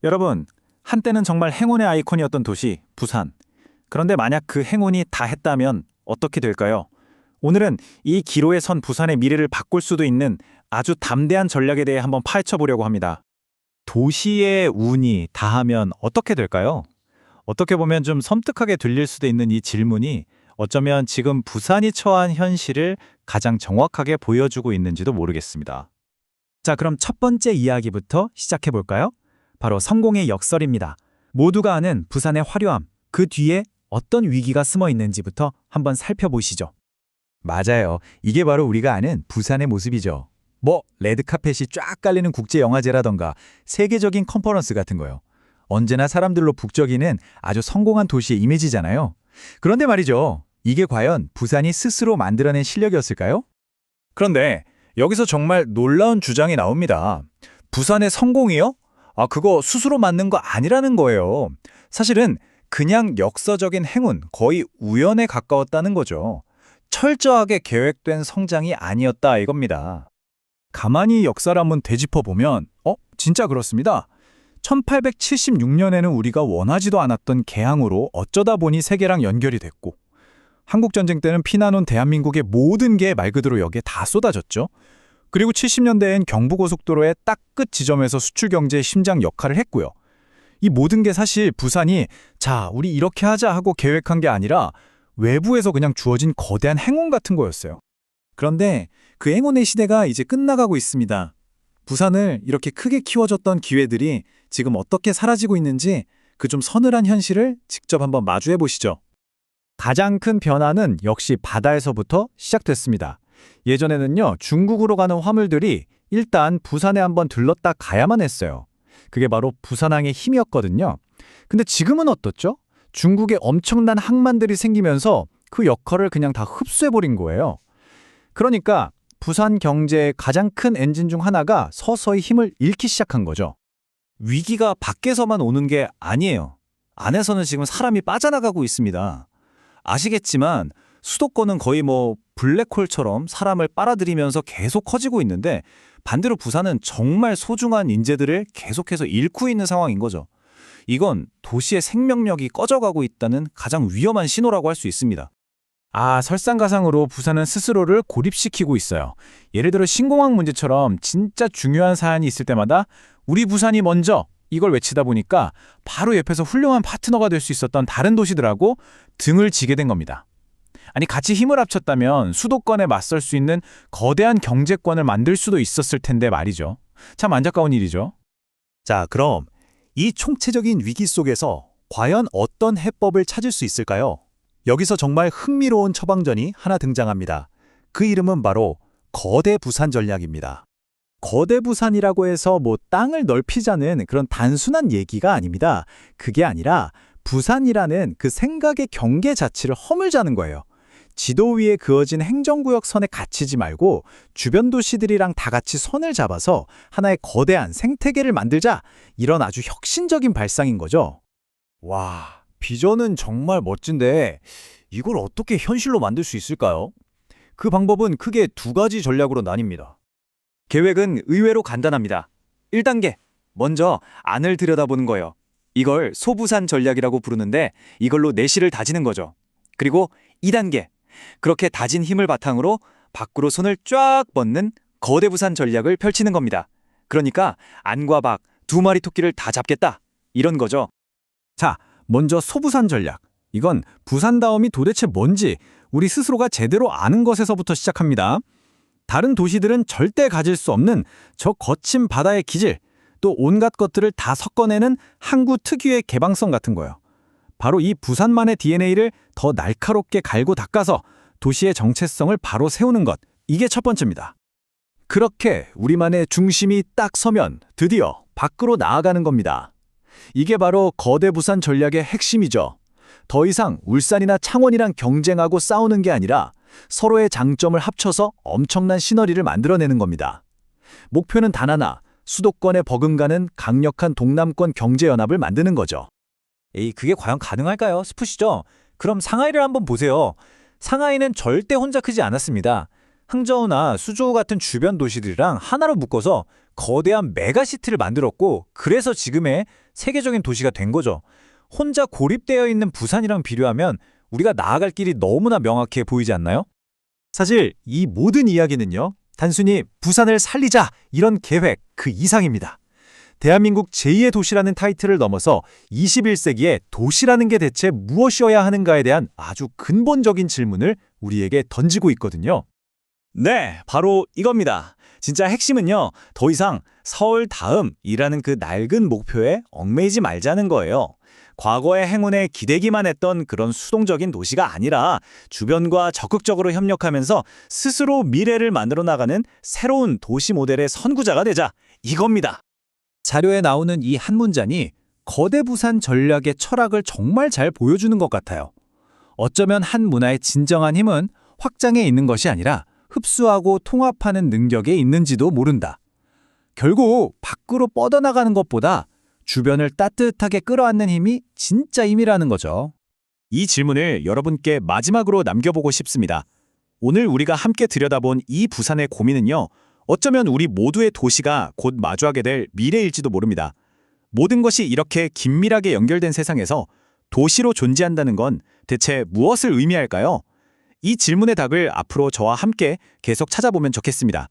여러분, 한때는 정말 행운의 아이콘이었던 도시, 부산. 그런데 만약 그 행운이 다 했다면 어떻게 될까요? 오늘은 이 기로에 선 부산의 미래를 바꿀 수도 있는 아주 담대한 전략에 대해 한번 파헤쳐 보려고 합니다. 도시의 운이 다하면 어떻게 될까요? 어떻게 보면 좀 섬뜩하게 들릴 수도 있는 이 질문이 어쩌면 지금 부산이 처한 현실을 가장 정확하게 보여주고 있는지도 모르겠습니다. 자, 그럼 첫 번째 이야기부터 시작해 볼까요? 바로 성공의 역설입니다. 모두가 아는 부산의 화려함, 그 뒤에 어떤 위기가 숨어 있는지부터 한번 살펴보시죠. 맞아요. 이게 바로 우리가 아는 부산의 모습이죠. 레드카펫이 쫙 깔리는 국제영화제라던가 세계적인 컨퍼런스 같은 거요. 언제나 사람들로 북적이는 아주 성공한 도시의 이미지잖아요. 그런데 말이죠. 이게 과연 부산이 스스로 만들어낸 실력이었을까요? 그런데 여기서 정말 놀라운 주장이 나옵니다. 부산의 성공이요? 그거 스스로 만든 거 아니라는 거예요. 사실은 그냥 역사적인 행운, 거의 우연에 가까웠다는 거죠. 철저하게 계획된 성장이 아니었다 이겁니다. 가만히 역사를 한번 되짚어보면 진짜 그렇습니다. 1876년에는 우리가 원하지도 않았던 개항으로 어쩌다 보니 세계랑 연결이 됐고, 한국전쟁 때는 피난온 대한민국의 모든 게 말 그대로 여기에 다 쏟아졌죠. 그리고 70년대엔 경부고속도로의 딱 끝 지점에서 수출 경제의 심장 역할을 했고요. 이 모든 게 사실 부산이 자, 우리 이렇게 하자 하고 계획한 게 아니라 외부에서 그냥 주어진 거대한 행운 같은 거였어요. 그런데 그 행운의 시대가 이제 끝나가고 있습니다. 부산을 이렇게 크게 키워줬던 기회들이 지금 어떻게 사라지고 있는지 그 좀 서늘한 현실을 직접 한번 마주해 보시죠. 가장 큰 변화는 역시 바다에서부터 시작됐습니다. 예전에는요, 중국으로 가는 화물들이 일단 부산에 한번 들렀다 가야만 했어요. 그게 바로 부산항의 힘이었거든요. 근데 지금은 어떻죠? 중국에 엄청난 항만들이 생기면서 그 역할을 그냥 다 흡수해버린 거예요. 그러니까 부산 경제의 가장 큰 엔진 중 하나가 서서히 힘을 잃기 시작한 거죠. 위기가 밖에서만 오는 게 아니에요. 안에서는 지금 사람이 빠져나가고 있습니다. 아시겠지만 수도권은 거의 블랙홀처럼 사람을 빨아들이면서 계속 커지고 있는데, 반대로 부산은 정말 소중한 인재들을 계속해서 잃고 있는 상황인 거죠. 이건 도시의 생명력이 꺼져가고 있다는 가장 위험한 신호라고 할 수 있습니다. 설상가상으로 부산은 스스로를 고립시키고 있어요. 예를 들어 신공항 문제처럼 진짜 중요한 사안이 있을 때마다 우리 부산이 먼저 이걸 외치다 보니까 바로 옆에서 훌륭한 파트너가 될 수 있었던 다른 도시들하고 등을 지게 된 겁니다. 아니, 같이 힘을 합쳤다면 수도권에 맞설 수 있는 거대한 경제권을 만들 수도 있었을 텐데 말이죠. 참 안타까운 일이죠. 자, 그럼 이 총체적인 위기 속에서 과연 어떤 해법을 찾을 수 있을까요? 여기서 정말 흥미로운 처방전이 하나 등장합니다. 그 이름은 바로 거대 부산 전략입니다. 거대 부산이라고 해서 땅을 넓히자는 그런 단순한 얘기가 아닙니다. 그게 아니라 부산이라는 그 생각의 경계 자체를 허물자는 거예요. 지도 위에 그어진 행정구역 선에 갇히지 말고 주변 도시들이랑 다 같이 선을 잡아서 하나의 거대한 생태계를 만들자, 이런 아주 혁신적인 발상인 거죠. 와, 비전은 정말 멋진데 이걸 어떻게 현실로 만들 수 있을까요? 그 방법은 크게 두 가지 전략으로 나뉩니다. 계획은 의외로 간단합니다. 1단계, 먼저 안을 들여다보는 거예요. 이걸 소부산 전략이라고 부르는데, 이걸로 내실을 다지는 거죠. 그리고 2단계, 그렇게 다진 힘을 바탕으로 밖으로 손을 쫙 뻗는 거대 부산 전략을 펼치는 겁니다. 그러니까 안과 박 두 마리 토끼를 다 잡겠다, 이런 거죠. 자, 먼저 소부산 전략. 이건 부산다움이 도대체 뭔지 우리 스스로가 제대로 아는 것에서부터 시작합니다. 다른 도시들은 절대 가질 수 없는 저 거친 바다의 기질, 또 온갖 것들을 다 섞어내는 항구 특유의 개방성 같은 거요. 바로 이 부산만의 DNA를 더 날카롭게 갈고 닦아서 도시의 정체성을 바로 세우는 것, 이게 첫 번째입니다. 그렇게 우리만의 중심이 딱 서면 드디어 밖으로 나아가는 겁니다. 이게 바로 거대 부산 전략의 핵심이죠. 더 이상 울산이나 창원이랑 경쟁하고 싸우는 게 아니라 서로의 장점을 합쳐서 엄청난 시너리를 만들어내는 겁니다. 목표는 단 하나, 수도권에 버금가는 강력한 동남권 경제연합을 만드는 거죠. 그게 과연 가능할까요? 싶으시죠? 그럼 상하이를 한번 보세요. 상하이는 절대 혼자 크지 않았습니다. 항저우나 수조우 같은 주변 도시들이랑 하나로 묶어서 거대한 메가시티를 만들었고, 그래서 지금의 세계적인 도시가 된 거죠. 혼자 고립되어 있는 부산이랑 비교하면 우리가 나아갈 길이 너무나 명확해 보이지 않나요? 사실 이 모든 이야기는요, 단순히 부산을 살리자 이런 계획 그 이상입니다. 대한민국 제2의 도시라는 타이틀을 넘어서 21세기에 도시라는 게 대체 무엇이어야 하는가에 대한 아주 근본적인 질문을 우리에게 던지고 있거든요. 네, 바로 이겁니다. 진짜 핵심은요, 더 이상 서울 다음이라는 그 낡은 목표에 얽매이지 말자는 거예요. 과거의 행운에 기대기만 했던 그런 수동적인 도시가 아니라 주변과 적극적으로 협력하면서 스스로 미래를 만들어 나가는 새로운 도시 모델의 선구자가 되자, 이겁니다. 자료에 나오는 이 한 문장이 거대 부산 전략의 철학을 정말 잘 보여주는 것 같아요. 어쩌면 한 문화의 진정한 힘은 확장에 있는 것이 아니라 흡수하고 통합하는 능력에 있는지도 모른다. 결국 밖으로 뻗어나가는 것보다 주변을 따뜻하게 끌어안는 힘이 진짜 힘이라는 거죠. 이 질문을 여러분께 마지막으로 남겨보고 싶습니다. 오늘 우리가 함께 들여다본 이 부산의 고민은요, 어쩌면 우리 모두의 도시가 곧 마주하게 될 미래일지도 모릅니다. 모든 것이 이렇게 긴밀하게 연결된 세상에서 도시로 존재한다는 건 대체 무엇을 의미할까요? 이 질문의 답을 앞으로 저와 함께 계속 찾아보면 좋겠습니다.